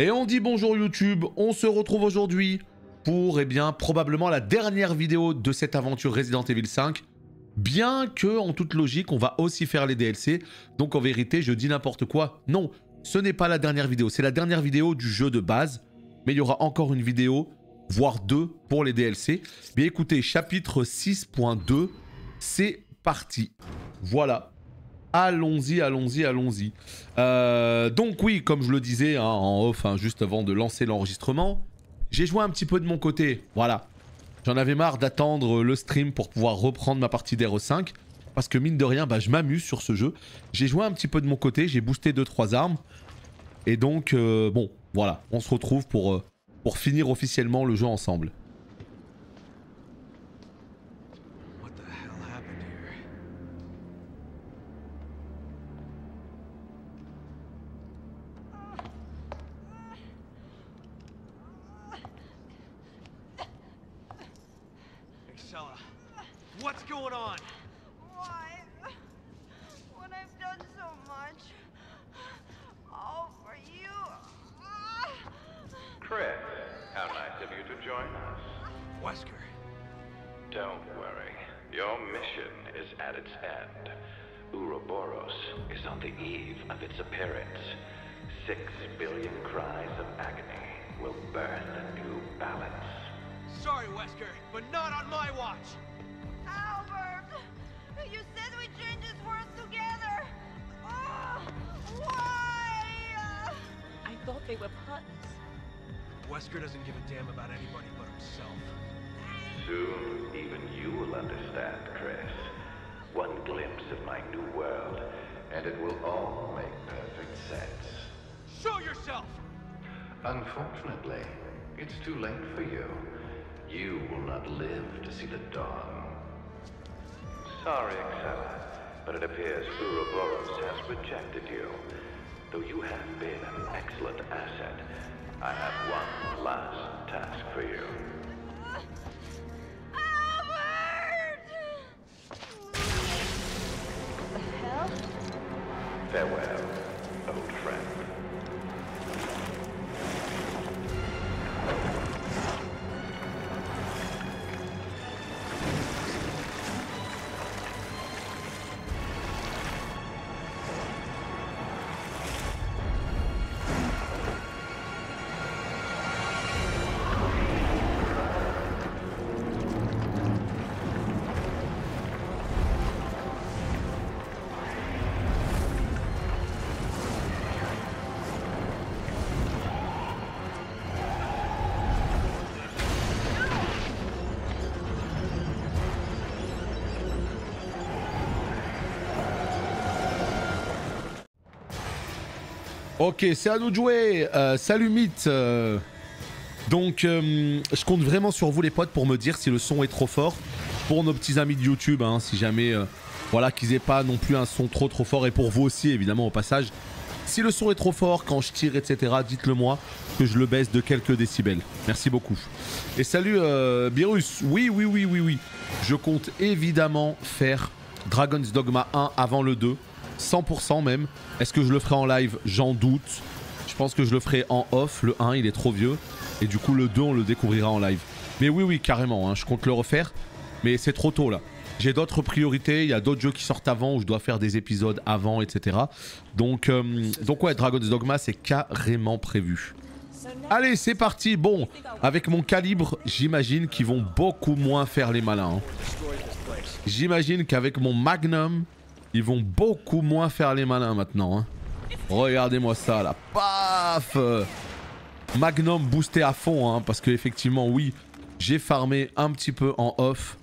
Et on dit bonjour YouTube, on se retrouve aujourd'hui pour, probablement la dernière vidéo de cette aventure Resident Evil 5. Bien que, en toute logique, on va aussi faire les DLC. Donc en vérité, je dis n'importe quoi. Non, ce n'est pas la dernière vidéo, c'est la dernière vidéo du jeu de base. Mais il y aura encore une vidéo, voire deux, pour les DLC. Bien écoutez, chapitre 6.2, c'est parti. Voilà. Allons-y, allons-y, allons-y. Donc oui, comme je le disais en off, juste avant de lancer l'enregistrement, j'ai joué un petit peu de mon côté, voilà. J'en avais marre d'attendre le stream pour pouvoir reprendre ma partie d'RE5, parce que mine de rien, je m'amuse sur ce jeu. J'ai joué un petit peu de mon côté, j'ai boosté 2-3 armes, et donc, bon, voilà, on se retrouve pour finir officiellement le jeu ensemble. What's going on? Why? When I've done so much. All for you. Chris, how nice of you to join us. Wesker. Don't worry. Your mission is at its end. Ouroboros is on the eve of its appearance. 6 billion cries of agony will birth a new balance. Sorry, Wesker, but not on my watch. Albert! You said we change this world together! Why? I thought they were puns. Wesker doesn't give a damn about anybody but himself. Soon, even you will understand, Chris. One glimpse of my new world, and it will all make perfect sense. Show yourself! Unfortunately, it's too late for you. You will not live to see the dawn. Sorry, Excella, but it appears Ouroboros has rejected you. Though you have been an excellent asset, I have one last task for you. Albert! The hell? Farewell, old friend. Ok, c'est à nous de jouer. Salut Mythe. Donc, je compte vraiment sur vous les potes pour me dire si le son est trop fort. Pour nos petits amis de YouTube, si jamais, voilà, qu'ils aient pas non plus un son trop fort. Et pour vous aussi, évidemment, au passage. Si le son est trop fort, quand je tire, etc., dites-le moi, que je le baisse de quelques décibels. Merci beaucoup. Et salut Birus. Oui. Je compte évidemment faire Dragon's Dogma 1 avant le 2. 100% même. Est-ce que je le ferai en live? J'en doute. Je pense que je le ferai en off. Le 1 il est trop vieux. Et du coup le 2 on le découvrira en live. Mais oui carrément, je compte le refaire. Mais c'est trop tôt là. J'ai d'autres priorités. Il y a d'autres jeux qui sortent avant où je dois faire des épisodes avant, etc. Donc ouais, Dragon's Dogma c'est carrément prévu. Allez c'est parti. Bon, avec mon calibre j'imagine qu'ils vont beaucoup moins faire les malins. J'imagine qu'avec mon Magnum ils vont beaucoup moins faire les malins maintenant. Regardez-moi ça là. Paf! Magnum boosté à fond. Parce que effectivement, oui, j'ai farmé un petit peu en off.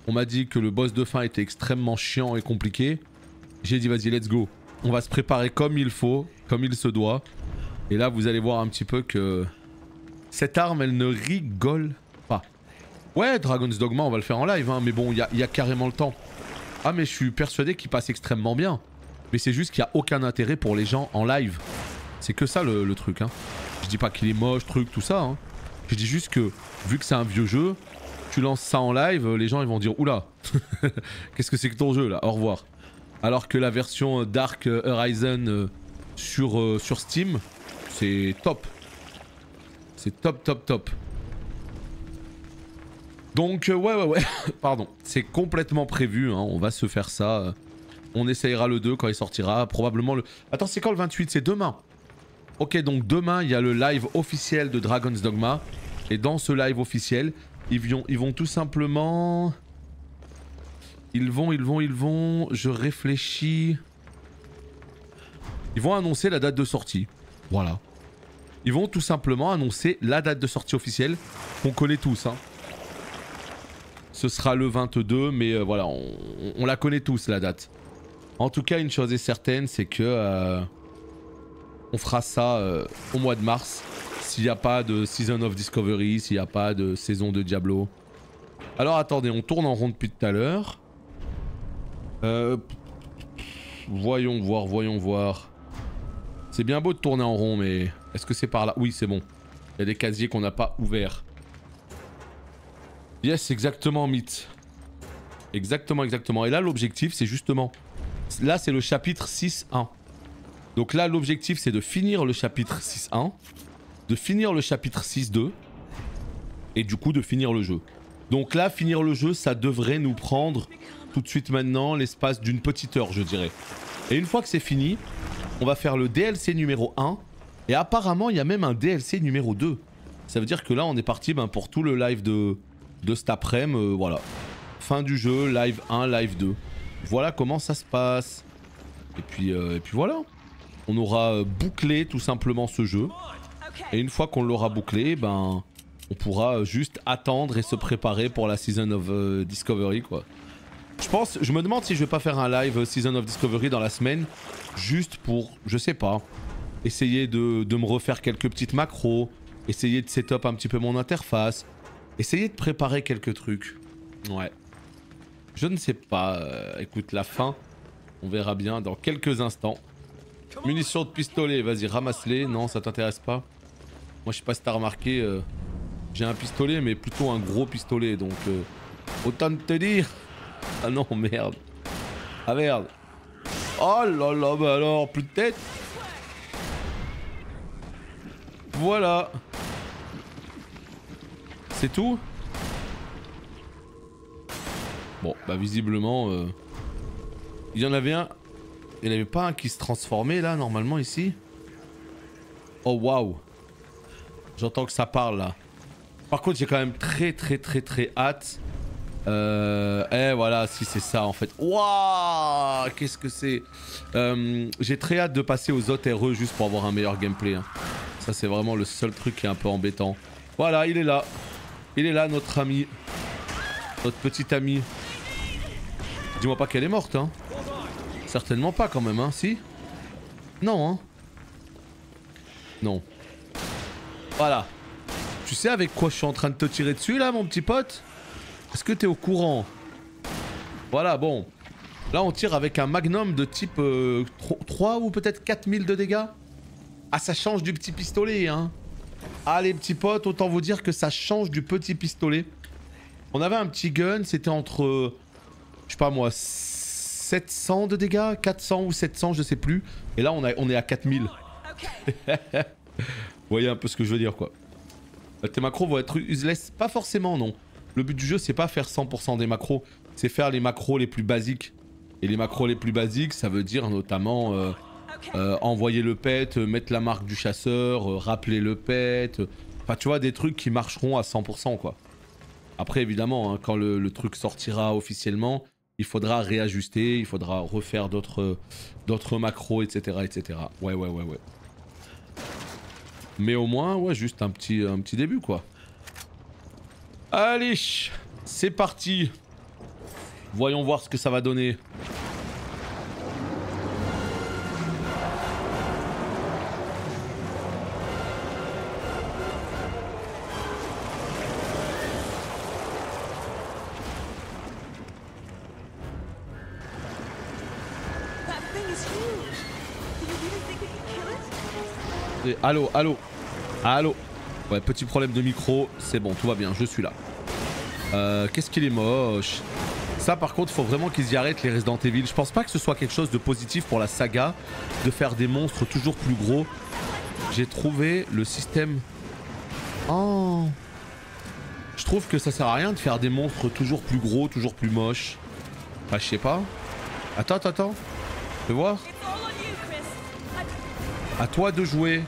On m'a dit que le boss de fin était extrêmement chiant et compliqué. J'ai dit vas-y, let's go. On va se préparer comme il faut, comme il se doit. Et là, vous allez voir un petit peu que cette arme, elle ne rigole pas. Ouais, Dragon's Dogma, on va le faire en live. Mais bon, il y a carrément le temps. Ah mais je suis persuadé qu'il passe extrêmement bien. Mais c'est juste qu'il n'y a aucun intérêt pour les gens en live. C'est que ça le truc. Je dis pas qu'il est moche, truc, tout ça. Je dis juste que, vu que c'est un vieux jeu, tu lances ça en live, les gens ils vont dire oula, qu'est-ce que c'est que ton jeu là, au revoir. Alors que la version Dark Horizon sur Steam, c'est top. C'est top, top, top. Donc, ouais. Pardon. C'est complètement prévu, hein. On va se faire ça. On essayera le 2 quand il sortira. Probablement le... Attends, c'est quand le 28? C'est demain. Ok, donc demain, il y a le live officiel de Dragon's Dogma. Et dans ce live officiel, ils vont tout simplement... Ils vont... Je réfléchis... Ils vont annoncer la date de sortie. Voilà. Ils vont tout simplement annoncer la date de sortie officielle. Qu'on connaît tous, hein. Ce sera le 22, mais voilà, on la connaît tous, la date. En tout cas, une chose est certaine, c'est que... on fera ça au mois de mars. S'il n'y a pas de Season of Discovery, s'il n'y a pas de saison de Diablo. Alors attendez, on tourne en rond depuis tout à l'heure. Voyons voir. C'est bien beau de tourner en rond, mais est-ce que c'est par là? Oui, c'est bon. Il y a des casiers qu'on n'a pas ouverts. Yes, exactement, Mythe. Exactement. Et là, l'objectif, c'est justement... Là, c'est le chapitre 6.1. Donc là, l'objectif, c'est de finir le chapitre 6.1, de finir le chapitre 6.2, et du coup, de finir le jeu. Donc là, finir le jeu, ça devrait nous prendre tout de suite maintenant l'espace d'une petite heure, je dirais. Et une fois que c'est fini, on va faire le DLC numéro 1, et apparemment, il y a même un DLC numéro 2. Ça veut dire que là, on est parti pour tout le live de cet après-midi, voilà. Fin du jeu, live 1, live 2. Voilà comment ça se passe. Et puis voilà. On aura bouclé tout simplement ce jeu. Et une fois qu'on l'aura bouclé, on pourra juste attendre et se préparer pour la Season of Discovery, quoi. Je me demande si je vais pas faire un live Season of Discovery dans la semaine. Juste pour, je sais pas, essayer de me refaire quelques petites macros. Essayer de setup un petit peu mon interface. Essayer de préparer quelques trucs. Ouais. Je ne sais pas. Écoute, la fin, on verra bien dans quelques instants. Munitions de pistolet, vas-y, ramasse-les. Non, ça t'intéresse pas? Moi, je sais pas si t'as remarqué, j'ai un pistolet, mais plutôt un gros pistolet, donc autant te dire. Ah non, merde. Ah merde. Oh là là, bah alors, plus de tête. Voilà. C'est tout? Bon, bah visiblement, il y en avait un. Il n'y avait pas un qui se transformait là, normalement, ici? Oh waouh. J'entends que ça parle là. Par contre, j'ai quand même très hâte. Voilà, si c'est ça en fait. Waouh, qu'est-ce que c'est? J'ai très hâte de passer aux autres RE juste pour avoir un meilleur gameplay. Hein. Ça, c'est vraiment le seul truc qui est un peu embêtant. Voilà, il est là. Il est là, notre ami. Notre petite amie. Dis-moi pas qu'elle est morte, hein. Certainement pas quand même, hein, si? Non, hein? Non. Voilà. Tu sais avec quoi je suis en train de te tirer dessus là, mon petit pote? Est-ce que t'es au courant? Voilà, bon. Là, on tire avec un magnum de type 3 ou peut-être 4000 de dégâts. Ah, ça change du petit pistolet, hein. Ah, les petits potes, autant vous dire que ça change du petit pistolet. On avait un petit gun, c'était entre... je sais pas moi... 700 de dégâts, 400 ou 700, je sais plus. Et là, on est à 4000. Vous voyez un peu ce que je veux dire, quoi. Tes macros vont être useless. Pas forcément, non. Le but du jeu, c'est pas faire 100% des macros. C'est faire les macros les plus basiques. Et les macros les plus basiques, ça veut dire notamment envoyer le pet, mettre la marque du chasseur, rappeler le pet. Enfin, tu vois, des trucs qui marcheront à 100%, quoi. Après, évidemment, hein, quand le truc sortira officiellement... il faudra réajuster, il faudra refaire d'autres macros, etc., etc. Ouais. Mais au moins, ouais, juste un petit début, quoi. Allez, c'est parti. Voyons voir ce que ça va donner. Et allô. Ouais, petit problème de micro, c'est bon, tout va bien, je suis là. Qu'est-ce qu'il est moche. Ça par contre, faut vraiment qu'ils y arrêtent les Resident Evil. Je pense pas que ce soit quelque chose de positif pour la saga, de faire des monstres toujours plus gros. J'ai trouvé le système Oh. Je trouve que ça sert à rien de faire des monstres toujours plus gros, toujours plus moches. Enfin, je sais pas. Attends. Fais voir. It's all on you, Chris. À toi de jouer.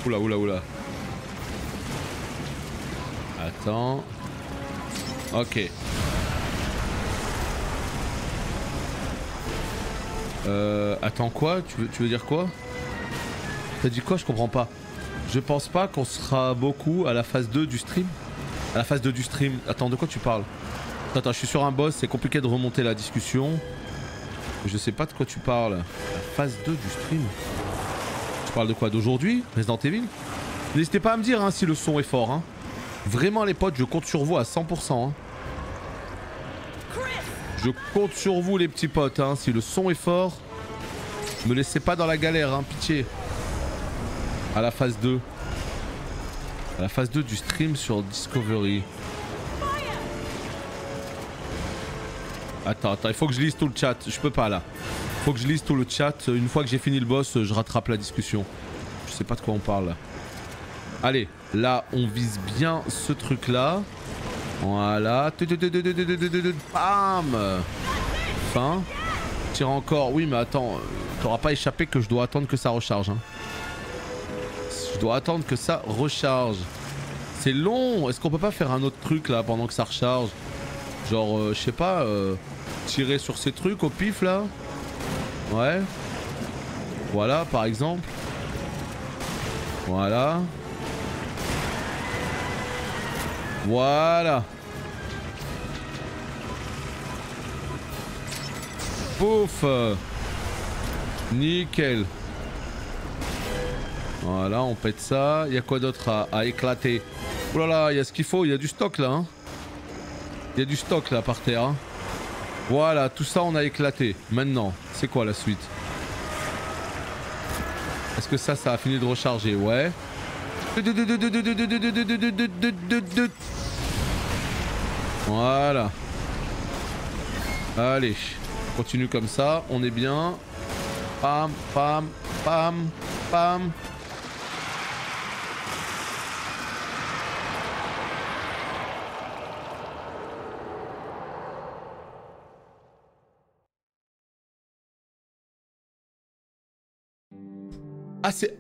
Oula. Attends. Ok. Attends quoi? Tu veux dire quoi? T'as dit quoi? Je comprends pas. Je pense pas qu'on sera beaucoup à la phase 2 du stream. À la phase 2 du stream. Attends, de quoi tu parles? Attends, je suis sur un boss, c'est compliqué de remonter la discussion. Je sais pas de quoi tu parles. La phase 2 du stream. Tu parles de quoi? D'aujourd'hui? Resident Evil? N'hésitez pas à me dire hein, si le son est fort. Hein. Vraiment les potes, je compte sur vous à 100%. Hein. Je compte sur vous les petits potes. Hein. Si le son est fort, me laissez pas dans la galère, hein, pitié. À la phase 2. À la phase 2 du stream sur Discovery. Attends, il faut que je lise tout le chat. Je peux pas là. Faut que je lise tout le chat. Une fois que j'ai fini le boss, je rattrape la discussion. Je sais pas de quoi on parle là. Allez, là on vise bien ce truc là. Voilà. Bam. Fin. Tire encore. Oui mais attends, t'auras pas échappé que je dois attendre que ça recharge. Hein. Je dois attendre que ça recharge. C'est long. Est-ce qu'on peut pas faire un autre truc là pendant que ça recharge? Genre, je sais pas, tirer sur ces trucs au pif là. Ouais. Voilà par exemple. Voilà. Voilà. Pouf. Nickel. Voilà, on pète ça. Il y a quoi d'autre à éclater? Oh là là, il y a ce qu'il faut. Il y a du stock là. Hein. Il y a du stock là par terre. Hein. Voilà, tout ça on a éclaté. Maintenant, c'est quoi la suite? Est-ce que ça a fini de recharger? Ouais. Voilà. Allez, continue comme ça. On est bien. Pam, pam, pam, pam. Ah c'est...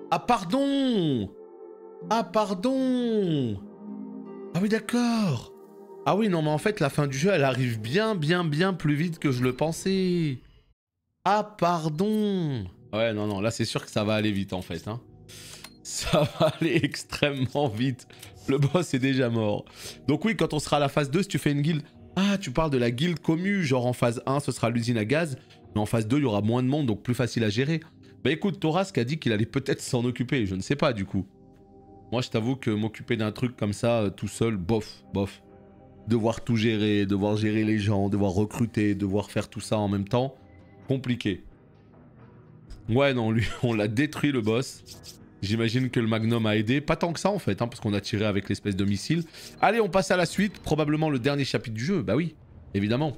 Ah pardon. Ah pardon. Ah oui d'accord. Ah oui non mais en fait la fin du jeu elle arrive bien plus vite que je le pensais. Ah pardon. Ouais non là c'est sûr que ça va aller vite en fait. Hein. Ça va aller extrêmement vite. Le boss est déjà mort. Donc oui quand on sera à la phase 2 si tu fais une guilde... Ah tu parles de la guilde commu. Genre en phase 1 ce sera l'usine à gaz. Mais en phase 2 il y aura moins de monde donc plus facile à gérer. Bah écoute, Thorask a dit qu'il allait peut-être s'en occuper, je ne sais pas du coup. Moi je t'avoue que m'occuper d'un truc comme ça, tout seul, bof. Devoir tout gérer, devoir gérer les gens, devoir recruter, devoir faire tout ça en même temps, compliqué. Ouais non, lui, on l'a détruit le boss. J'imagine que le Magnum a aidé, pas tant que ça en fait, hein, parce qu'on a tiré avec l'espèce de missile. Allez, on passe à la suite, probablement le dernier chapitre du jeu, bah oui, évidemment.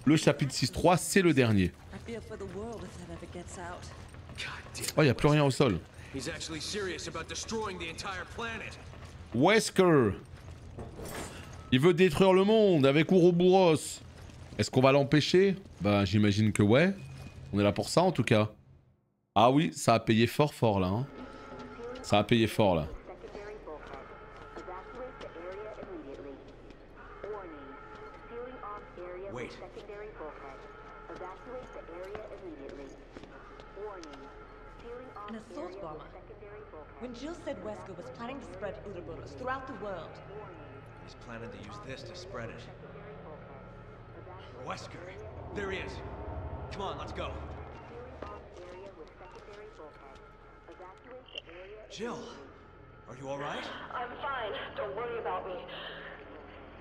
Le chapitre 6.3, c'est le dernier. Oh, y a plus rien au sol. Wesker. Il veut détruire le monde avec Ouroboros. Est-ce qu'on va l'empêcher? Bah, j'imagine que ouais. On est là pour ça en tout cas. Ah oui, ça a payé fort là. Hein. Ça a payé fort là. Wait. An assault bomber. When Jill said Wesker was planning to spread Ouroboros throughout the world. He's planning to use this to spread it. Wesker! There he is! Come on, let's go. Jill! Are you alright? I'm fine. Don't worry about me.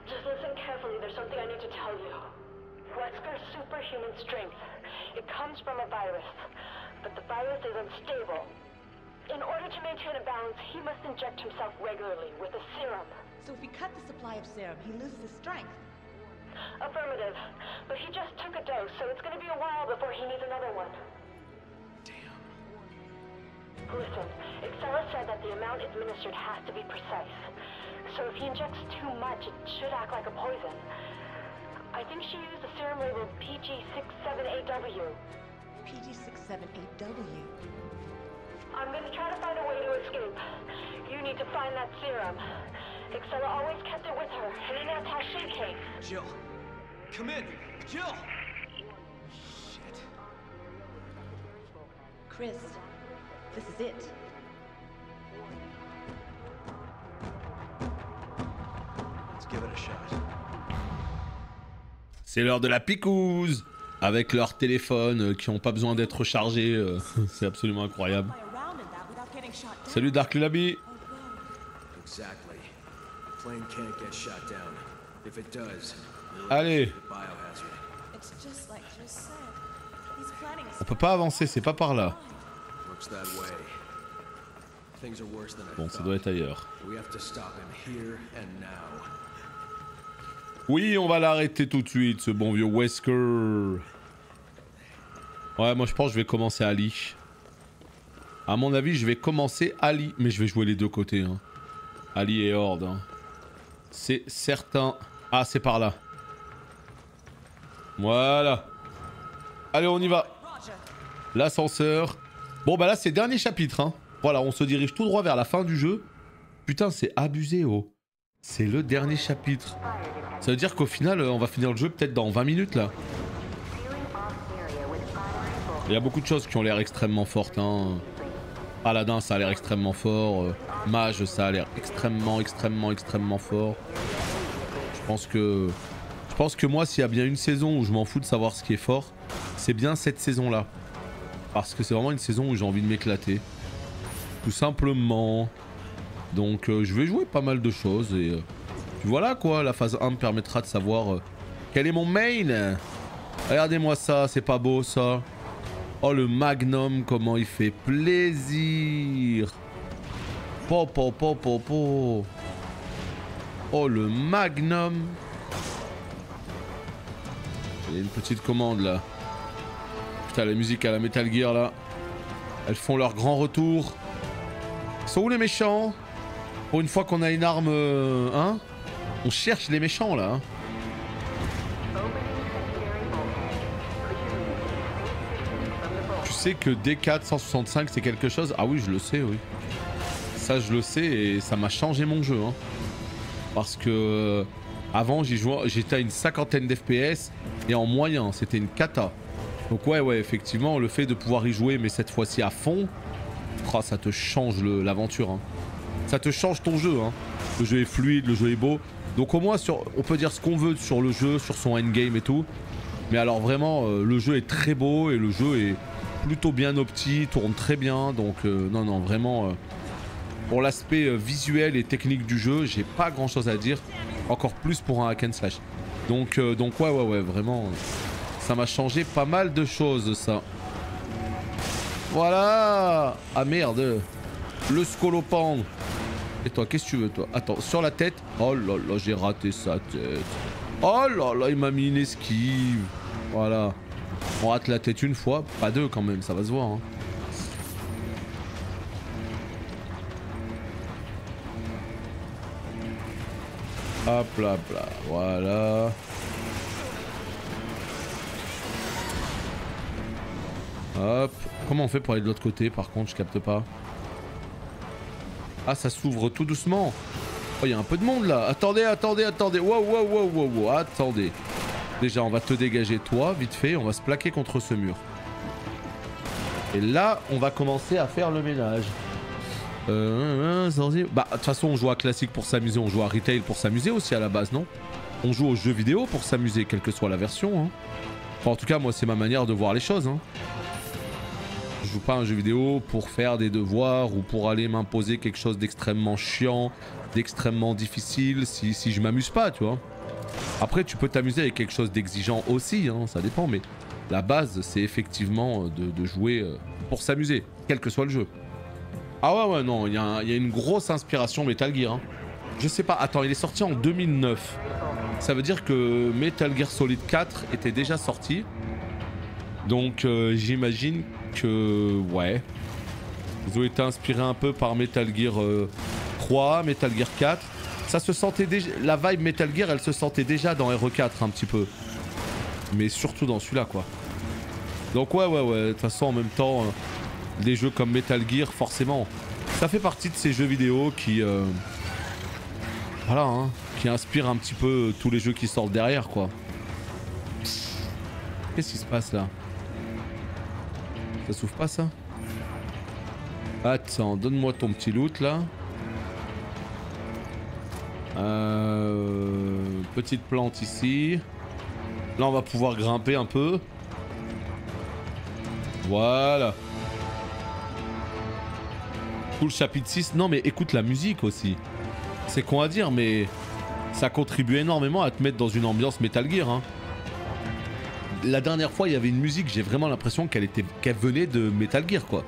Just listen carefully. There's something I need to tell you. Wesker's superhuman strength. It comes from a virus. But the virus is unstable. In order to maintain a balance, he must inject himself regularly with a serum. So if we cut the supply of serum, he loses his strength. Affirmative. But he just took a dose, so Listen, Excella said that the amount administered has to be precise. So if he injects too much, it should act like a poison. I think she used a serum labeled PG678W. PG678W. I'm gonna try to find a way to escape. You need to find that serum. Excella always kept it with her, in an attaché case. Jill, come in. Jill! Shit. Chris, this is it. Let's give it a shot. C'est l'heure de la picouse avec leurs téléphones qui n'ont pas besoin d'être rechargés. C'est absolument incroyable. Salut Dark Lullaby. Exactly. Plane can't get shot down. If it does, Allez, the biohazard. It's just like Chris said. He's planning a on peut pas avancer, c'est pas par là. Looks that way. Things are worse than I Bon, ça thought. doit être ailleurs. We have to stop him here and now. Oui, on va l'arrêter tout de suite, ce bon vieux Wesker. Ouais, moi je pense que je vais commencer Ali. À mon avis, je vais commencer Ali, mais je vais jouer les deux côtés. Hein. Ali et Horde. Hein. C'est certain. Ah, c'est par là. Voilà. Allez, on y va. L'ascenseur. Bon, bah là, c'est le dernier chapitre. Hein. Voilà, on se dirige tout droit vers la fin du jeu. Putain, c'est abusé, oh. C'est le dernier chapitre. Ça veut dire qu'au final, on va finir le jeu peut-être dans 20 minutes, là. Il y a beaucoup de choses qui ont l'air extrêmement fortes, hein. Paladin, ça a l'air extrêmement fort. Mage, ça a l'air extrêmement fort. Je pense que moi, s'il y a bien une saison où je m'en fous de savoir ce qui est fort, c'est bien cette saison-là. Parce que c'est vraiment une saison où j'ai envie de m'éclater. Tout simplement. Donc je vais jouer pas mal de choses et puis voilà quoi, la phase 1 me permettra de savoir quel est mon main. Regardez-moi ça, c'est pas beau ça. Oh le Magnum, comment il fait plaisir. Po po po po po. Oh le Magnum. Il y a une petite commande là. Putain la musique à la Metal Gear là. Elles font leur grand retour. Ils sont où les méchants? Pour une fois qu'on a une arme... hein? On cherche les méchants là. Hein. Tu sais que D4 165 c'est quelque chose? Ah oui je le sais oui. Ça je le sais et ça m'a changé mon jeu. Hein. Parce que... avant j'étais à une 50aine d'FPS et en moyen c'était une cata. Donc ouais effectivement le fait de pouvoir y jouer mais cette fois-ci à fond, oh, ça te change l'aventure. Hein. Ça te change ton jeu. Hein. Le jeu est fluide, le jeu est beau. Donc au moins on peut dire ce qu'on veut sur le jeu, sur son endgame et tout. Mais alors vraiment le jeu est très beau et le jeu est plutôt bien opti, tourne très bien. Donc non vraiment pour l'aspect visuel et technique du jeu, j'ai pas grand chose à dire. Encore plus pour un hack and slash. Donc ouais vraiment ça m'a changé pas mal de choses ça. Voilà. Ah merde. Le scolopend. Et toi, qu'est-ce que tu veux toi? Attends, sur la tête. Oh là là, j'ai raté sa tête. Oh là là, il m'a mis une esquive. Voilà. On rate la tête une fois, pas deux quand même, ça va se voir. Hein. Hop là, voilà. Hop. Comment on fait pour aller de l'autre côté par contre, je capte pas. Ah, ça s'ouvre tout doucement. Oh, il y a un peu de monde là. Attendez. Wow. Attendez. Déjà, on va te dégager toi, vite fait. On va se plaquer contre ce mur. Et là, on va commencer à faire le ménage. Bah, de toute façon, on joue à classique pour s'amuser. On joue à retail pour s'amuser aussi à la base, non? On joue aux jeux vidéo pour s'amuser, quelle que soit la version. Hein. Enfin, en tout cas, moi, c'est ma manière de voir les choses. Hein. Je joue pas à un jeu vidéo pour faire des devoirs ou pour aller m'imposer quelque chose d'extrêmement chiant, d'extrêmement difficile si je m'amuse pas, tu vois. Après, tu peux t'amuser avec quelque chose d'exigeant aussi, hein, ça dépend, mais la base, c'est effectivement de jouer pour s'amuser, quel que soit le jeu. Ah ouais, non, il y a une grosse inspiration Metal Gear. Hein. Je sais pas, attends, il est sorti en 2009. Ça veut dire que Metal Gear Solid 4 était déjà sorti. Donc j'imagine que ouais, Ils ont été inspirés un peu par Metal Gear 3, Metal Gear 4. Ça se sentait déjà, la vibe Metal Gear, elle se sentait déjà dans RE4 un petit peu. Mais surtout dans celui-là, quoi. Donc ouais, de toute façon, en même temps, des jeux comme Metal Gear, forcément, ça fait partie de ces jeux vidéo qui... voilà, hein, qui inspirent un petit peu tous les jeux qui sortent derrière, quoi. Qu'est-ce qui se passe, là? Ça s'ouvre pas, ça? Attends, donne-moi ton petit loot, là. Petite plante ici. Là on va pouvoir grimper un peu. Voilà. Tout le chapitre 6. Non mais écoute la musique aussi. C'est con à dire mais ça contribue énormément à te mettre dans une ambiance Metal Gear, hein. La dernière fois il y avait une musique, j'ai vraiment l'impression qu'elle venait de Metal Gear, quoi.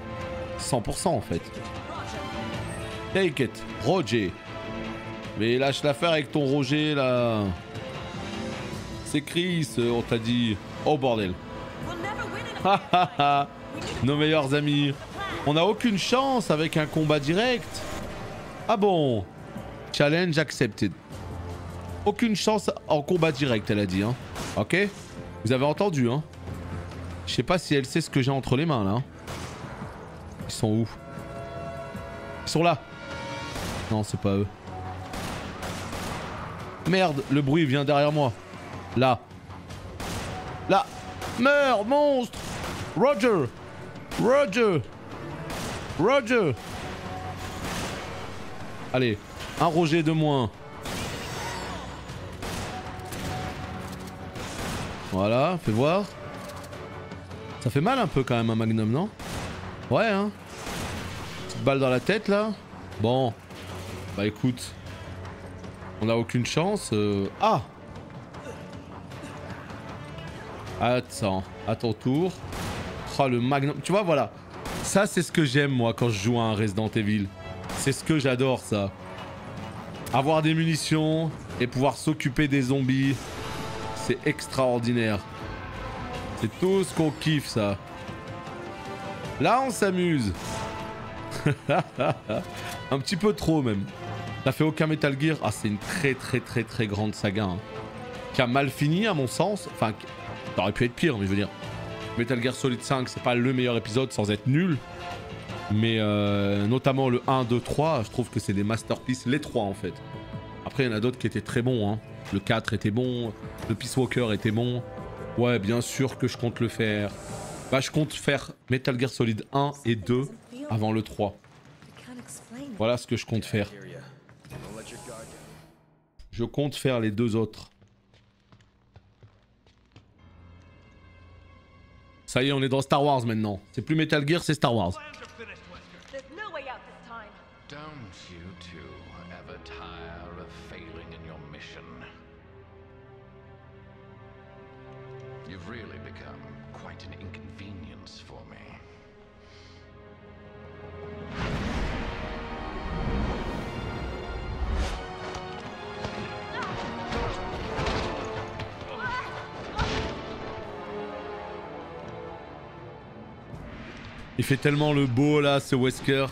100% en fait. Take it, Roger. Mais lâche l'affaire avec ton Roger là. C'est Chris, on t'a dit. Oh bordel. Nos meilleurs amis. On n'a aucune chance avec un combat direct. Ah bon? Challenge accepted. Aucune chance en combat direct, elle a dit, hein. Ok? Vous avez entendu, hein? Je sais pas si elle sait ce que j'ai entre les mains là. Hein. Ils sont où? Ils sont là. Non, c'est pas eux. Merde, le bruit vient derrière moi. Là. Là. Meurs, monstre. Roger. Roger. Roger. Allez, un Roger de moins. Voilà, fais voir. Ça fait mal un peu quand même un Magnum, non? Ouais, hein. Petite balle dans la tête, là. Bon. Bah écoute. On n'a aucune chance. Ah! Attends, à ton tour. Oh, le Magnum. Tu vois, voilà. Ça, c'est ce que j'aime, moi, quand je joue à un Resident Evil. C'est ce que j'adore, ça. Avoir des munitions et pouvoir s'occuper des zombies. C'est extraordinaire. C'est tout ce qu'on kiffe, ça. Là, on s'amuse. Un petit peu trop, même. Ça fait aucun Metal Gear. Ah, c'est une très grande saga. Hein. Qui a mal fini, à mon sens. Enfin, ça aurait pu être pire, mais je veux dire. Metal Gear Solid 5, c'est pas le meilleur épisode sans être nul. Mais notamment le 1, 2, 3, je trouve que c'est des masterpieces. Les 3, en fait. Après, il y en a d'autres qui étaient très bons. Hein. Le 4 était bon. Le Peace Walker était bon. Ouais, bien sûr que je compte le faire. Bah, je compte faire Metal Gear Solid 1 et 2 avant le 3. Voilà ce que je compte faire. Je compte faire les deux autres. Ça y est, on est dans Star Wars maintenant. C'est plus Metal Gear, c'est Star Wars. Don't you two ever tire of failing in your mission? You've really become quite an inconvenience for me. Il fait tellement le beau là, ce Wesker.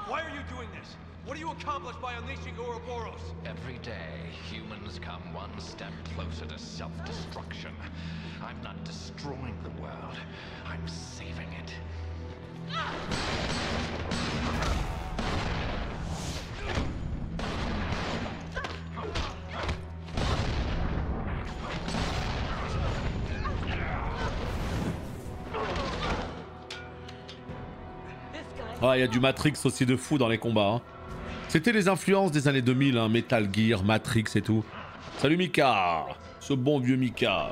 Why are you doing this? What do you accomplish by unleashing Ouroboros? Every day, humans come one step closer to self-destruction. I'm not destroying the world, I'm saving it. Ah, il y a du Matrix aussi de fou dans les combats. Hein. C'était les influences des années 2000, hein, Metal Gear, Matrix et tout. Salut Mika, ce bon vieux Mika.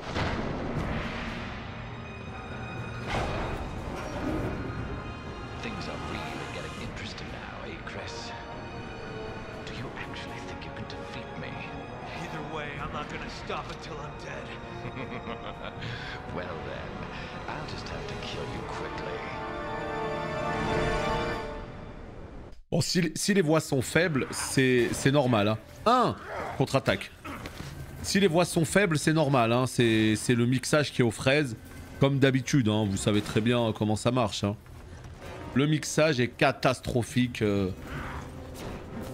Things are really getting interesting now, eh, Chris? Do you actually think you can defeat me? Either way, I'm not gonna stop until I'm dead. Well then, I'll just have to kill you quickly. Bon, si les voix sont faibles, c'est normal. Hein. 1 contre-attaque. Si les voix sont faibles, c'est normal. Hein. C'est le mixage qui est aux fraises. Comme d'habitude, hein. Vous savez très bien comment ça marche. Hein. Le mixage est catastrophique.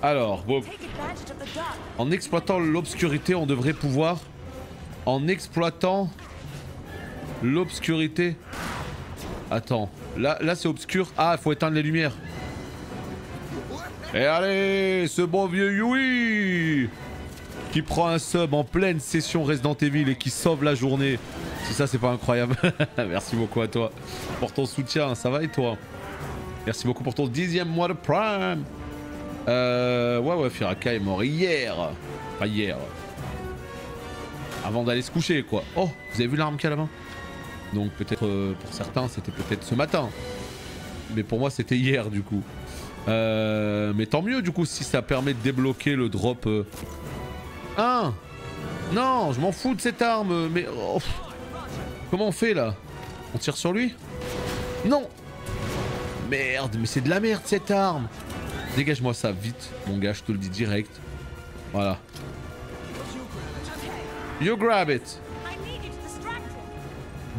Alors, bon. En exploitant l'obscurité, on devrait pouvoir... En exploitant l'obscurité... Attends, là c'est obscur. Ah, il faut éteindre les lumières. Et allez, ce bon vieux Yui qui prend un sub en pleine session Resident Evil et qui sauve la journée. Si ça, c'est pas incroyable. Merci beaucoup à toi pour ton soutien. Ça va et toi? Merci beaucoup pour ton 10e mois de Prime. Ouais, Firaka est mort hier. Pas hier. Avant d'aller se coucher, quoi. Oh, vous avez vu l'arme qu'elle a la main? Donc peut-être, pour certains, c'était peut-être ce matin. Mais pour moi, c'était hier, du coup. Mais tant mieux, du coup, si ça permet de débloquer le drop... Non, je m'en fous de cette arme. Mais... Oh. Comment on fait, là? On tire sur lui? Non. Merde, mais c'est de la merde, cette arme. Dégage-moi ça, vite, mon gars, je te le dis direct. Voilà. You grab it.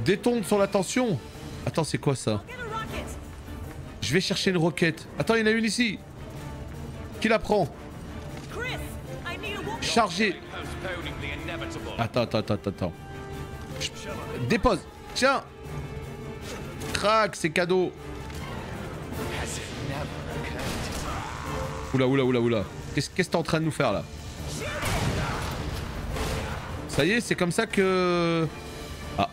Détombe sur la tension. Attends, c'est quoi ça? Je vais chercher une roquette. Attends, il y en a une ici. Qui la prend? Chargé. Attends. Dépose. Tiens. Crac, c'est cadeau. Oula. Qu'est-ce que t'es en train de nous faire là? Ça y est, c'est comme ça que... Ah.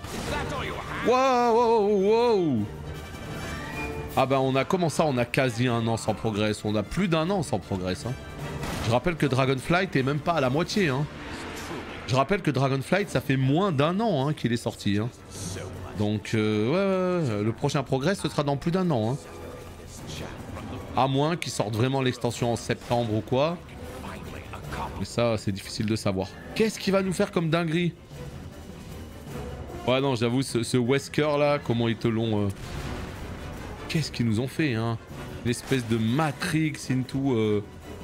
Wow. Ah bah on a comment ça, on a quasi 1 an sans progrès. On a plus d'1 an sans progrès. Hein. Je rappelle que Dragonflight est même pas à la moitié. Hein. Je rappelle que Dragonflight, ça fait moins d'1 an hein, qu'il est sorti. Hein. Donc ouais, le prochain progrès, ce sera dans plus d'1 an. Hein. À moins qu'ils sortent vraiment l'extension en septembre ou quoi. Mais ça, c'est difficile de savoir. Qu'est-ce qu'il va nous faire comme dinguerie? Ouais, non, j'avoue, ce Wesker là, comment ils te l'ont... Qu'est-ce qu'ils nous ont fait, hein? Une espèce de Matrix into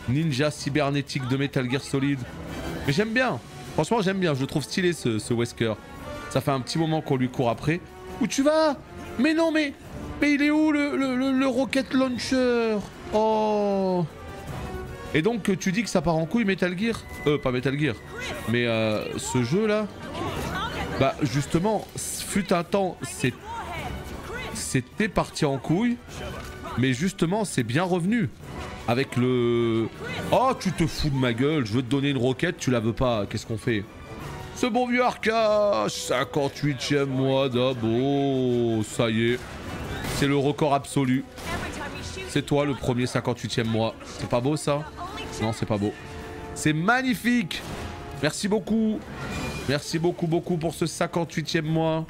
ninja cybernétique de Metal Gear Solid. Mais j'aime bien. Franchement, j'aime bien. Je le trouve stylé, ce Wesker. Ça fait un petit moment qu'on lui court après. Où tu vas? Mais non, mais il est où le rocket launcher? Oh. Et donc tu dis que ça part en couille Metal Gear? Pas Metal Gear. Mais ce jeu là, bah justement, fut un temps, c'était parti en couille. Mais justement, c'est bien revenu. Avec le... Oh, tu te fous de ma gueule, je veux te donner une roquette, tu la veux pas, qu'est-ce qu'on fait? Ce bon vieux Arca, 58e mois d'abo, ça y est. C'est le record absolu. C'est toi le premier 58e mois. C'est pas beau ça? Non, c'est pas beau. C'est magnifique. Merci beaucoup. Merci beaucoup pour ce 58e mois.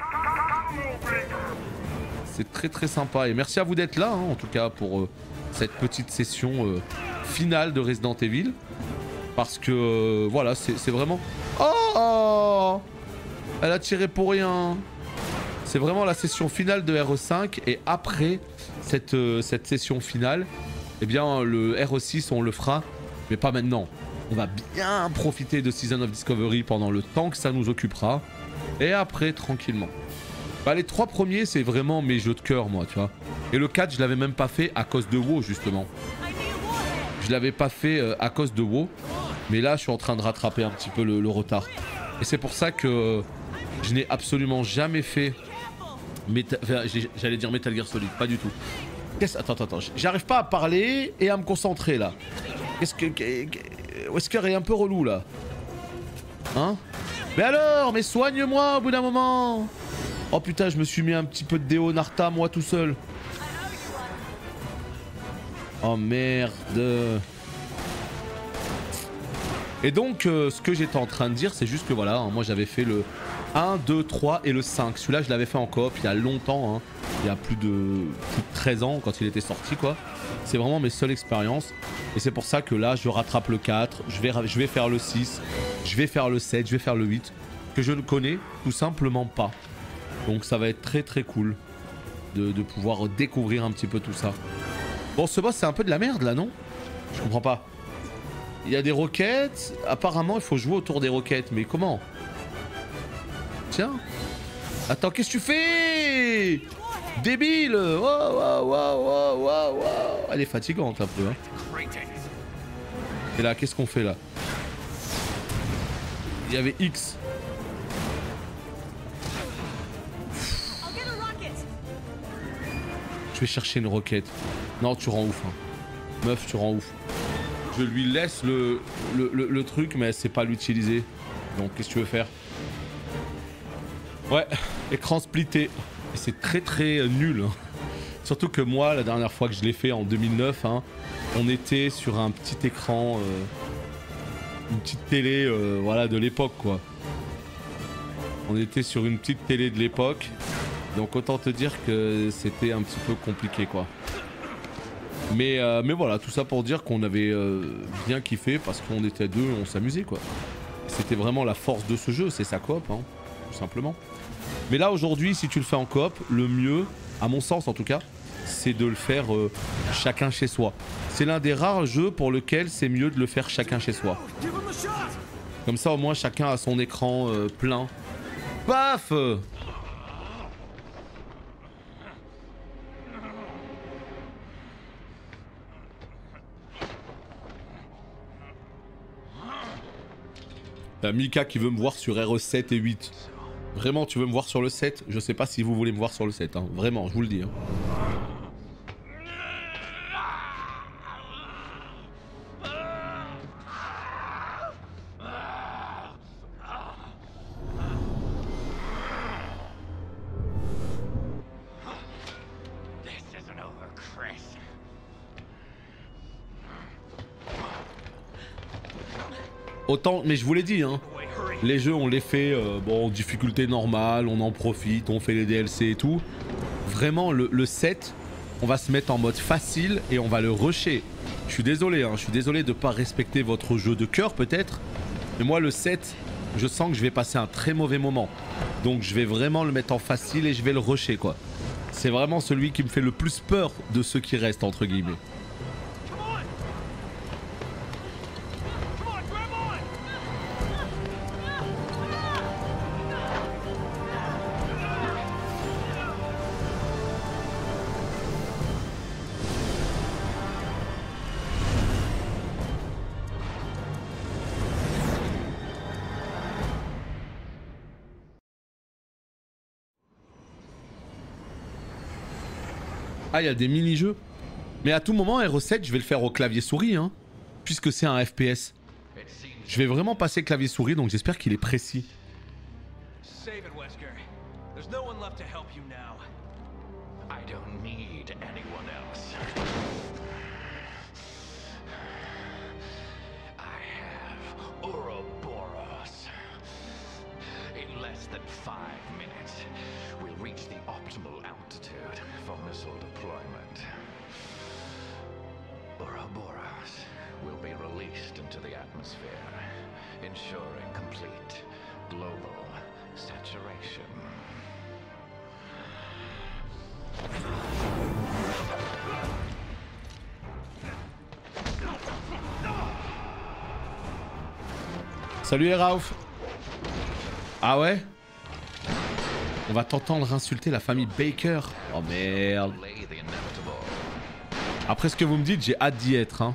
C'est très sympa. Et merci à vous d'être là, hein, en tout cas, pour cette petite session finale de Resident Evil. Parce que, voilà, c'est vraiment... Oh! Elle a tiré pour rien. C'est vraiment la session finale de RE5. Et après cette session finale, eh bien, le RE6, on le fera. Mais pas maintenant. On va bien profiter de Season of Discovery pendant le temps que ça nous occupera. Et après, tranquillement. Bah, les 3 premiers, c'est vraiment mes jeux de cœur, moi, tu vois. Et le 4, je l'avais même pas fait à cause de WoW, justement. Je l'avais pas fait à cause de WoW. Mais là, je suis en train de rattraper un petit peu le retard. Et c'est pour ça que je n'ai absolument jamais fait... J'allais dire Metal Gear Solid, pas du tout. Attends. J'arrive pas à parler et à me concentrer, là. Wesker est un peu relou, là. Hein? Mais alors, mais soigne-moi au bout d'un moment. Oh putain, je me suis mis un petit peu de déo Narta, moi, tout seul. Oh merde. Et donc, ce que j'étais en train de dire, c'est juste que voilà, hein, moi j'avais fait le 1, 2, 3 et le 5. Celui-là, je l'avais fait en coop il y a longtemps, hein, il y a plus de 13 ans quand il était sorti, quoi. C'est vraiment mes seules expériences. Et c'est pour ça que là, je rattrape le 4, je vais faire le 6, je vais faire le 7, je vais faire le 8, que je ne connais tout simplement pas. Donc ça va être très cool de pouvoir découvrir un petit peu tout ça. Bon, ce boss, c'est un peu de la merde, là, non? Je comprends pas. Il y a des roquettes. Apparemment, il faut jouer autour des roquettes. Mais comment? Tiens. Attends, qu'est-ce que tu fais? Débile! Wow, wow, wow, wow, wow, wow. Elle est fatigante, un peu, hein. Et là, qu'est-ce qu'on fait, là? Il y avait X. Je vais chercher une roquette. Non, tu rends ouf. Hein. Meuf, tu rends ouf. Je lui laisse le truc, mais elle sait pas l'utiliser. Donc, qu'est-ce que tu veux faire? Ouais, écran splitté. Et c'est très très nul. Hein. Surtout que moi, la dernière fois que je l'ai fait en 2009, hein, on était sur un petit écran, une petite télé, voilà, de l'époque, quoi. On était sur une petite télé de l'époque. Donc autant te dire que c'était un petit peu compliqué, quoi. Mais voilà, tout ça pour dire qu'on avait bien kiffé parce qu'on était deux, on s'amusait, quoi. C'était vraiment la force de ce jeu, c'est sa coop, hein, tout simplement. Mais là aujourd'hui, si tu le fais en coop, le mieux, à mon sens en tout cas, c'est de le faire chacun chez soi. C'est l'un des rares jeux pour lequel c'est mieux de le faire chacun chez soi. Comme ça au moins chacun a son écran plein. Paf! T'as Mika qui veut me voir sur RE7 et 8. Vraiment, tu veux me voir sur le 7? Je sais pas si vous voulez me voir sur le 7, hein. Vraiment, je vous le dis. Hein. Autant, mais je vous l'ai dit, hein. Les jeux, on les fait bon, difficulté normale, on en profite, on fait les DLC et tout. Vraiment, le 7, on va se mettre en mode facile et on va le rusher. Je suis désolé, hein, je suis désolé de ne pas respecter votre jeu de cœur peut-être. Mais moi, le 7, je sens que je vais passer un très mauvais moment. Donc je vais vraiment le mettre en facile et je vais le rusher, quoi. C'est vraiment celui qui me fait le plus peur de ceux qui restent, entre guillemets. Ah, il y a des mini-jeux. Mais à tout moment, RE7, je vais le faire au clavier souris, hein, puisque c'est un FPS. Je vais vraiment passer clavier souris, donc j'espère qu'il est précis. Save it, Wesker. There's no one left to help you now. I don't need anyone else. I have Ouroboros. In less than 5 minutes, we'll reach the optimal altitude for missile deployment. Ouroboros will be released into the atmosphere, ensuring complete global saturation. Salut Raouf. Ah ouais? On va t'entendre insulter la famille Baker. Oh merde. Après ce que vous me dites, j'ai hâte d'y être, hein.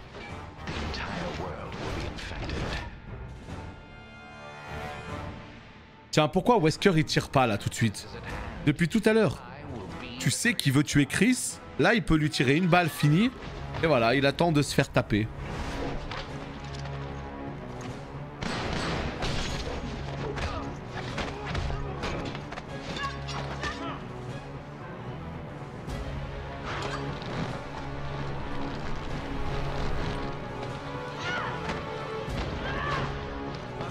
Tiens, pourquoi Wesker il tire pas là tout de suite? Depuis tout à l'heure. Tu sais qu'il veut tuer Chris. Là, il peut lui tirer une balle finie. Et voilà, il attend de se faire taper.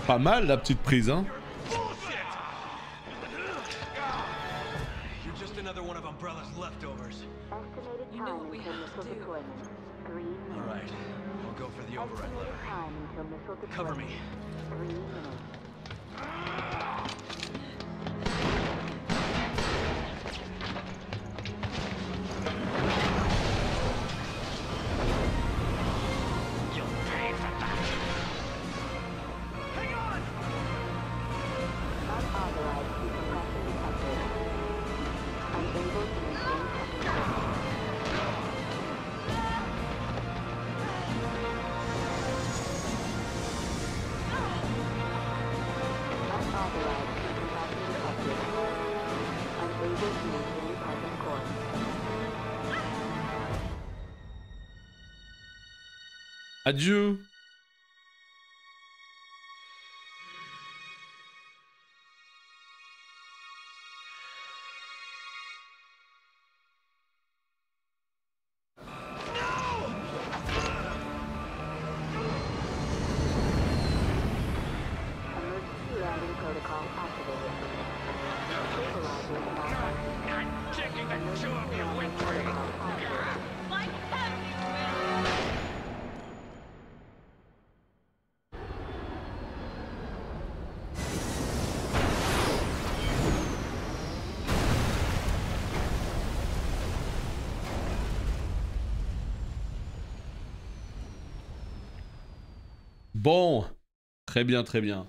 Pas mal la petite prise, hein. You're just another one of Umbrella's leftovers. You know what we have to do. All right, I'll go for the override lever. Cover me. Adieu. Bon, très bien, très bien.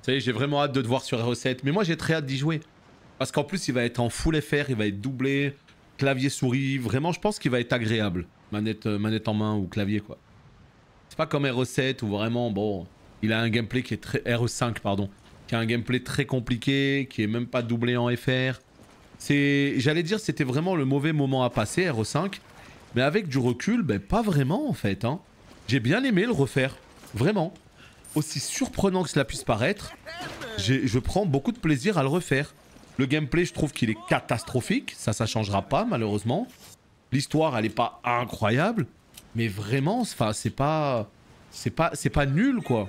Ça y est, j'ai vraiment hâte de te voir sur R7. Mais moi, j'ai très hâte d'y jouer. Parce qu'en plus, il va être en full FR, il va être doublé, clavier souris. Vraiment, je pense qu'il va être agréable. Manette en main ou clavier, quoi. C'est pas comme RE7 où vraiment, bon, il a un gameplay qui est très... RE5, pardon. Qui a un gameplay très compliqué, qui est même pas doublé en FR. J'allais dire, c'était vraiment le mauvais moment à passer, RE5. Mais avec du recul, ben pas vraiment, en fait. Hein. J'ai bien aimé le refaire. Vraiment. Aussi surprenant que cela puisse paraître, je prends beaucoup de plaisir à le refaire. Le gameplay, je trouve qu'il est catastrophique. Ça changera pas, malheureusement. L'histoire, elle est pas incroyable. Mais vraiment, enfin, c'est pas nul, quoi.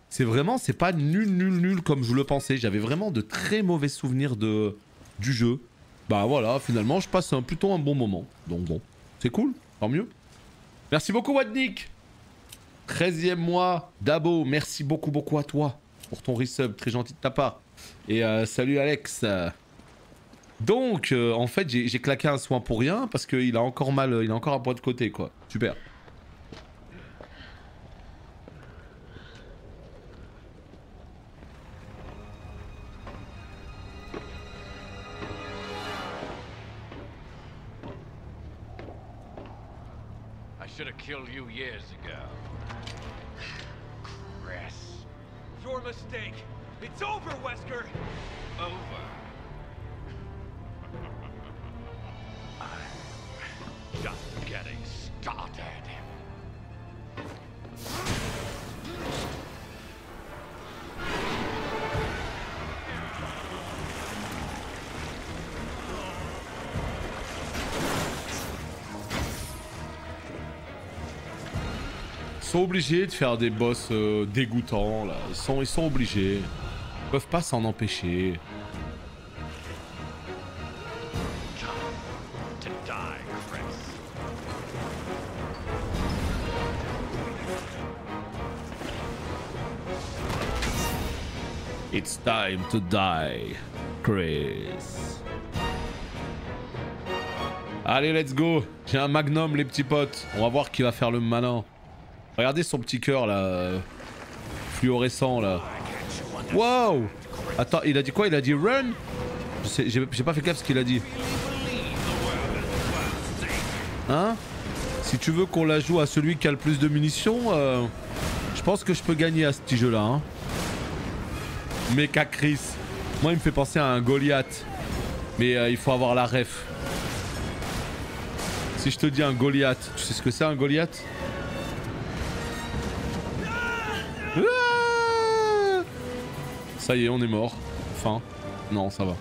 C'est pas nul comme je le pensais. J'avais vraiment de très mauvais souvenirs du jeu. Bah voilà, finalement, je passe plutôt un bon moment. Donc bon, c'est cool, tant mieux. Merci beaucoup, Wadnik. 13e mois, Dabo, merci beaucoup à toi pour ton resub, très gentil de ta part. Et salut Alex. Donc, en fait, j'ai claqué un soin pour rien parce qu'il a encore mal, il a encore un point de côté, quoi. Super. I should have killed you years ago. Chris. Your mistake. It's over, Wesker. Over. I'm just getting started. Ils sont obligés de faire des boss dégoûtants là. Ils sont obligés. Ils peuvent pas s'en empêcher. It's time to die, Chris. Allez, let's go. J'ai un magnum, les petits potes. On va voir qui va faire le malin. Regardez son petit cœur là, fluorescent là. Wow! Attends, il a dit quoi? Il a dit run? J'ai pas fait gaffe ce qu'il a dit. Hein? Si tu veux qu'on la joue à celui qui a le plus de munitions, je pense que je peux gagner à ce petit jeu là. Hein. Mecha Chris. Moi il me fait penser à un Goliath. Mais il faut avoir la ref. Si je te dis un Goliath, tu sais ce que c'est un Goliath? Ça y est, on est mort. Enfin, non, ça va.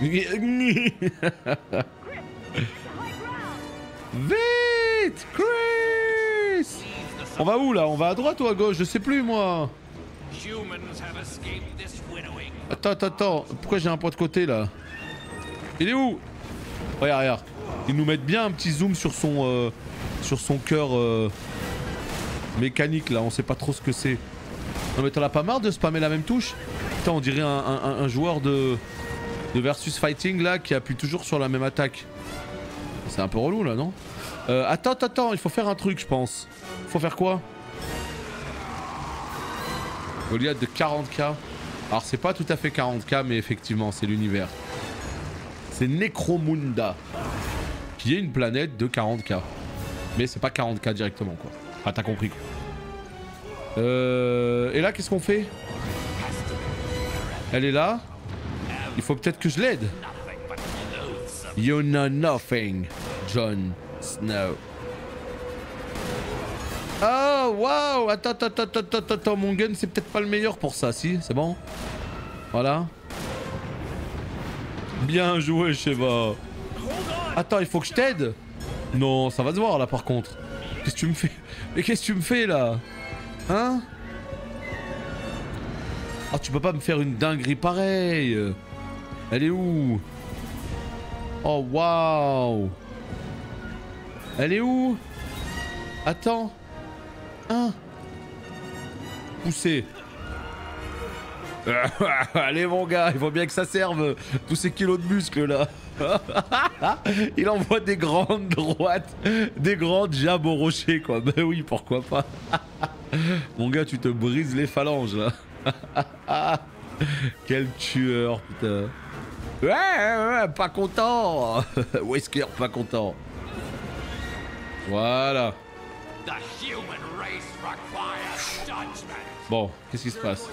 Vite, Chris! On va où là? On va à droite ou à gauche? Je sais plus moi. Attends. Pourquoi j'ai un point de côté là? Il est où? Regarde. Ils nous mettent bien un petit zoom sur son cœur mécanique là. On sait pas trop ce que c'est. Non mais t'en as pas marre de spammer la même touche? Putain, on dirait un joueur de versus fighting là qui appuie toujours sur la même attaque. C'est un peu relou là, non? Attends, il faut faire un truc je pense. Faut faire quoi? Goliath de 40k. Alors c'est pas tout à fait 40K, mais effectivement, c'est l'univers. C'est Necromunda, qui est une planète de 40K. Mais c'est pas 40K directement, quoi. Ah, t'as compris, quoi. Et là, qu'est-ce qu'on fait? Elle est là. Il faut peut-être que je l'aide. You know nothing, Jon Snow. Oh, waouh! Attends, mon gun, c'est peut-être pas le meilleur pour ça, si? C'est bon? Voilà. Bien joué, Sheva. Attends, il faut que je t'aide? Non, ça va se voir, là, par contre. Qu'est-ce que tu me fais? Mais qu'est-ce que tu me fais, là? Hein? Ah, tu peux pas me faire une dinguerie pareille. Elle est où? Oh, waouh! Elle est où? Attends. Hein? Poussez. Allez, mon gars, il faut bien que ça serve. Tous ces kilos de muscles, là. Il envoie des grandes droites, des grandes jabs au rocher, quoi. Ben oui, pourquoi pas. Mon gars, tu te brises les phalanges, là. Quel tueur, putain. Ouais, pas content. Wesker, pas content. Voilà. Bon, qu'est-ce qui se passe?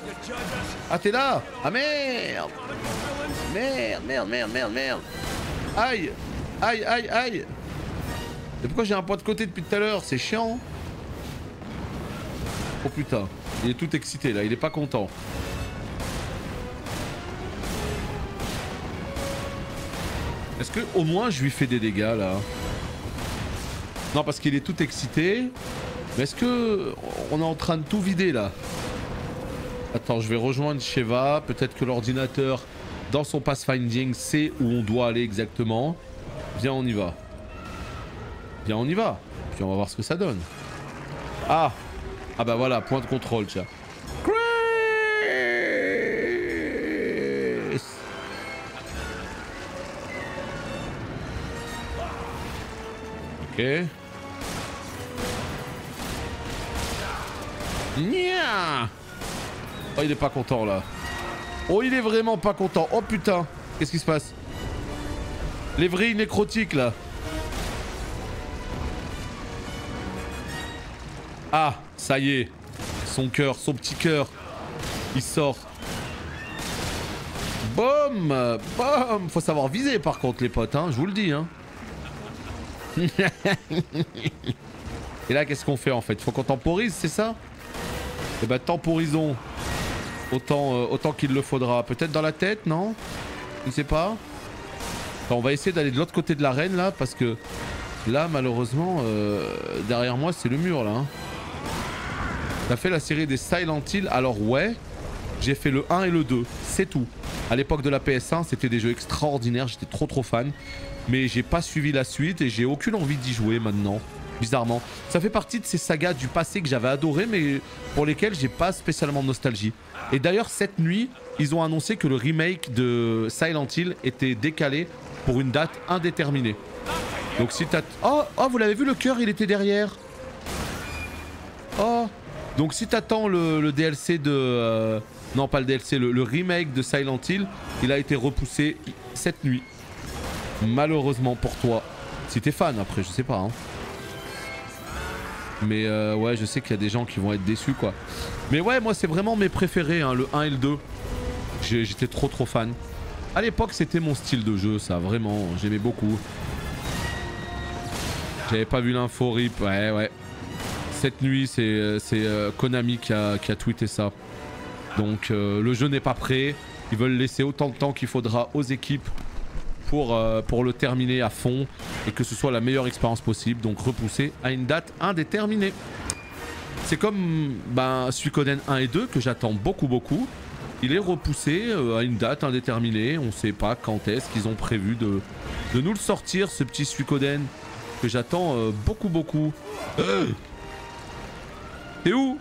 Ah, t'es là? Ah, merde. Merde. Aïe. Et pourquoi j'ai un point de côté depuis tout à l'heure? C'est chiant. Oh putain, il est tout excité là, il est pas content. Est-ce que au moins je lui fais des dégâts là? Non, parce qu'il est tout excité. Mais est-ce que on est en train de tout vider là? Attends, je vais rejoindre Sheva. Peut-être que l'ordinateur dans son pathfinding sait où on doit aller exactement. Viens, on y va. Viens, on y va. Puis on va voir ce que ça donne. Ah bah voilà, point de contrôle, tiens. Chris. Ok. Nya. Oh, il est pas content là. Oh, il est vraiment pas content. Oh putain, qu'est-ce qui se passe? Les vrilles nécrotiques là. Ah, ça y est. Son cœur, son petit cœur. Il sort. Boum. Faut savoir viser par contre les potes, hein, je vous le dis, hein. Et là, qu'est-ce qu'on fait en fait? Faut qu'on temporise, c'est ça? Eh bah temporisons. Autant qu'il le faudra. Peut-être dans la tête, non? Je ne sais pas. Attends, on va essayer d'aller de l'autre côté de l'arène là, parce que là, malheureusement, derrière moi, c'est le mur là. Hein. T'as fait la série des Silent Hill? Alors ouais, j'ai fait le 1 et le 2, c'est tout. À l'époque de la PS1, c'était des jeux extraordinaires, j'étais trop fan. Mais j'ai pas suivi la suite et j'ai aucune envie d'y jouer maintenant. Bizarrement. Ça fait partie de ces sagas du passé que j'avais adoré, mais pour lesquelles j'ai pas spécialement de nostalgie. Et d'ailleurs, cette nuit, ils ont annoncé que le remake de Silent Hill était décalé pour une date indéterminée. Donc si t'as... Oh, vous l'avez vu, le cœur, il était derrière. Oh. Donc si t'attends le DLC de... Non, pas le DLC, le remake de Silent Hill, il a été repoussé cette nuit. Malheureusement pour toi. Si t'es fan, après, je sais pas, hein. Mais ouais, je sais qu'il y a des gens qui vont être déçus, quoi. Mais ouais, moi, c'est vraiment mes préférés, hein, le 1 et le 2. J'étais trop fan. À l'époque, c'était mon style de jeu, ça, vraiment. J'aimais beaucoup. J'avais pas vu l'info, rip. Ouais. Cette nuit, c'est Konami qui a tweeté ça. Donc, le jeu n'est pas prêt. Ils veulent laisser autant de temps qu'il faudra aux équipes pour le terminer à fond et que ce soit la meilleure expérience possible, donc repoussé à une date indéterminée. C'est comme Suikoden 1 et 2 que j'attends beaucoup. Il est repoussé à une date indéterminée, on sait pas quand est-ce qu'ils ont prévu de nous le sortir, ce petit Suikoden que j'attends beaucoup. T'es où?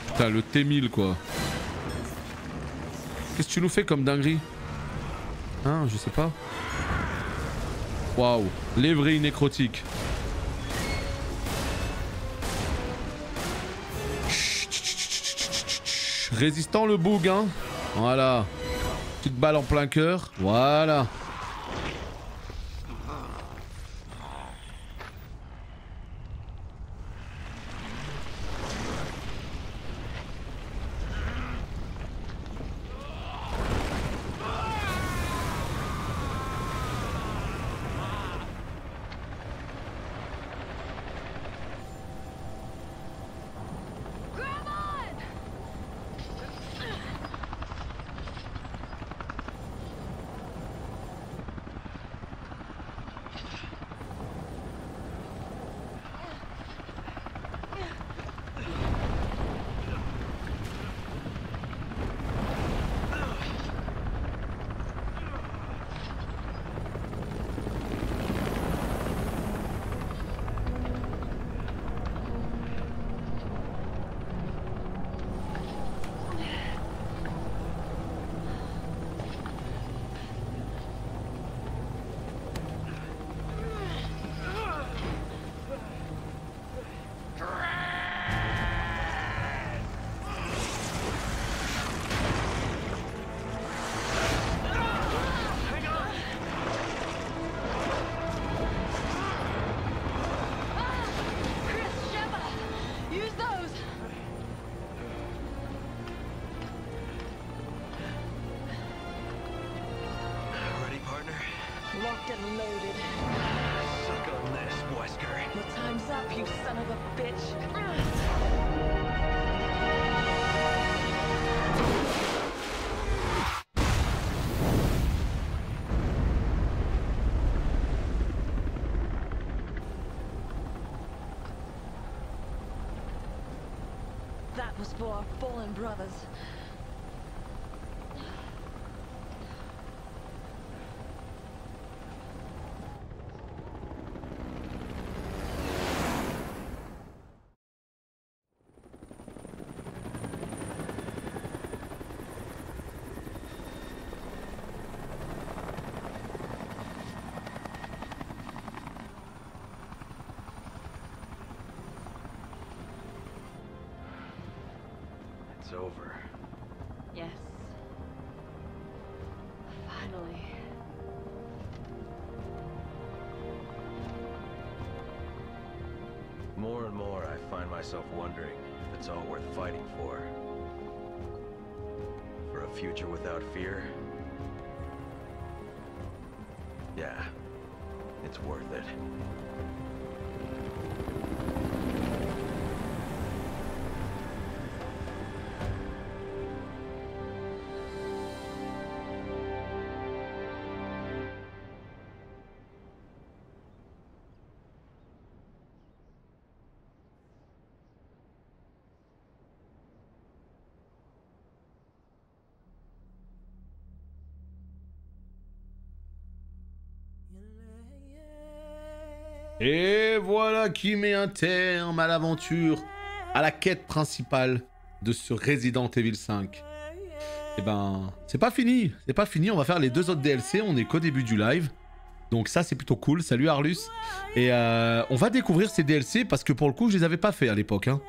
Putain, le T1000 quoi. Qu'est-ce que tu nous fais comme dinguerie? Hein, je sais pas. Waouh, les vrilles nécrotiques. Résistant le boug, hein. Voilà. Petite balle en plein cœur. Voilà. Locked and loaded. Suck on this, Wesker. Your time's up, you son of a bitch. That was for our fallen brothers. It's over. Yes. Finally. More and more, I find myself wondering if it's all worth fighting for. For a future without fear? Yeah, it's worth it. Et voilà qui met un terme à l'aventure, à la quête principale de ce Resident Evil 5. Et ben, c'est pas fini, on va faire les 2 autres DLC, on est qu'au début du live. Donc ça c'est plutôt cool, salut Arlus. Et on va découvrir ces DLC parce que pour le coup je les avais pas fait à l'époque. Hein.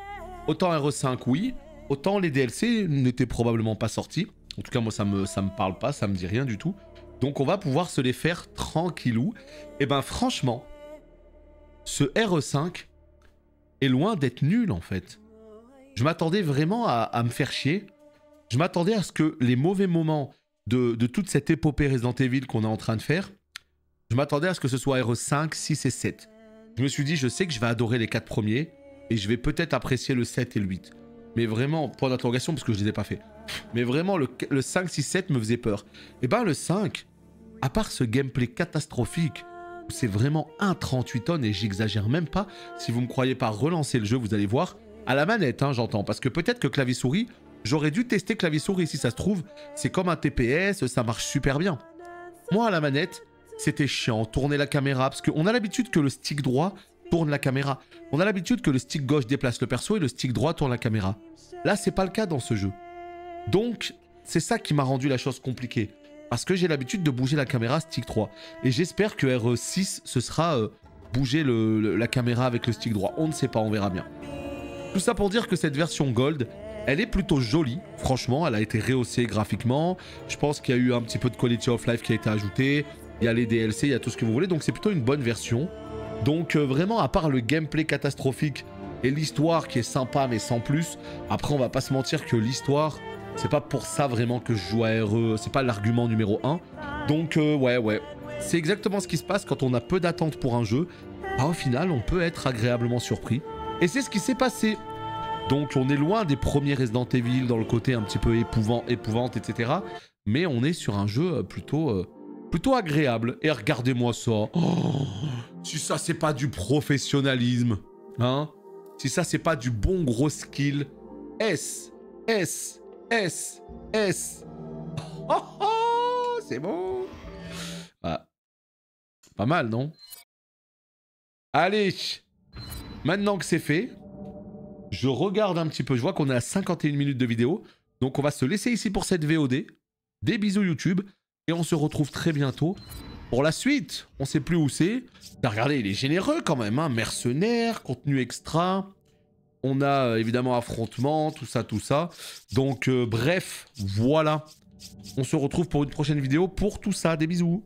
Autant RE5 oui, autant les DLC n'étaient probablement pas sortis. En tout cas moi ça me parle pas, ça me dit rien du tout. Donc on va pouvoir se les faire tranquillou. Et ben franchement... ce RE5 est loin d'être nul en fait. Je m'attendais vraiment à me faire chier. Je m'attendais à ce que les mauvais moments de toute cette épopée Resident Evil qu'on est en train de faire, je m'attendais à ce que ce soit RE5, 6 et 7. Je me suis dit, je sais que je vais adorer les 4 premiers et je vais peut-être apprécier le 7 et le 8. Mais vraiment, point d'interrogation parce que je les ai pas fait. Mais vraiment, le 5, 6, 7 me faisait peur. Et ben le 5, à part ce gameplay catastrophique, c'est vraiment un 38 tonnes et j'exagère même pas. Si vous me croyez pas, relancez le jeu, vous allez voir. À la manette, hein, j'entends. Parce que peut-être que clavier-souris, j'aurais dû tester clavier-souris si ça se trouve. C'est comme un TPS, ça marche super bien. Moi, à la manette, c'était chiant. Tourner la caméra, parce qu'on a l'habitude que le stick droit tourne la caméra. On a l'habitude que le stick gauche déplace le perso et le stick droit tourne la caméra. Là, c'est pas le cas dans ce jeu. Donc, c'est ça qui m'a rendu la chose compliquée. Parce que j'ai l'habitude de bouger la caméra stick 3. Et j'espère que RE6, ce sera bouger la caméra avec le stick droit. On ne sait pas, on verra bien. Tout ça pour dire que cette version Gold, Elle est plutôt jolie, franchement, elle a été rehaussée graphiquement. Je pense qu'il y a eu un petit peu de quality of life qui a été ajouté. Il y a les DLC, il y a tout ce que vous voulez, donc c'est plutôt une bonne version. Donc vraiment, à part le gameplay catastrophique et l'histoire qui est sympa mais sans plus, après on va pas se mentir que l'histoire, c'est pas pour ça vraiment que je joue à RE, c'est pas l'argument numéro 1. Donc ouais, c'est exactement ce qui se passe quand on a peu d'attentes pour un jeu. Bah, au final, on peut être agréablement surpris. Et c'est ce qui s'est passé. Donc on est loin des premiers Resident Evil dans le côté un petit peu épouvante, etc. Mais on est sur un jeu plutôt agréable. Et regardez-moi ça. Oh, si ça c'est pas du professionnalisme, hein? Si ça c'est pas du bon gros skill. S. Oh, oh, c'est bon. Ah. Pas mal, non? Allez. Maintenant que c'est fait, je regarde un petit peu. Je vois qu'on est à 51 minutes de vidéo. Donc on va se laisser ici pour cette VOD. Des bisous YouTube. Et on se retrouve très bientôt pour la suite. On sait plus où c'est. Regardez, il est généreux quand même, hein. Mercenaires, contenu extra. On a évidemment affrontement, tout ça. Donc bref, voilà. On se retrouve pour une prochaine vidéo pour tout ça. Des bisous.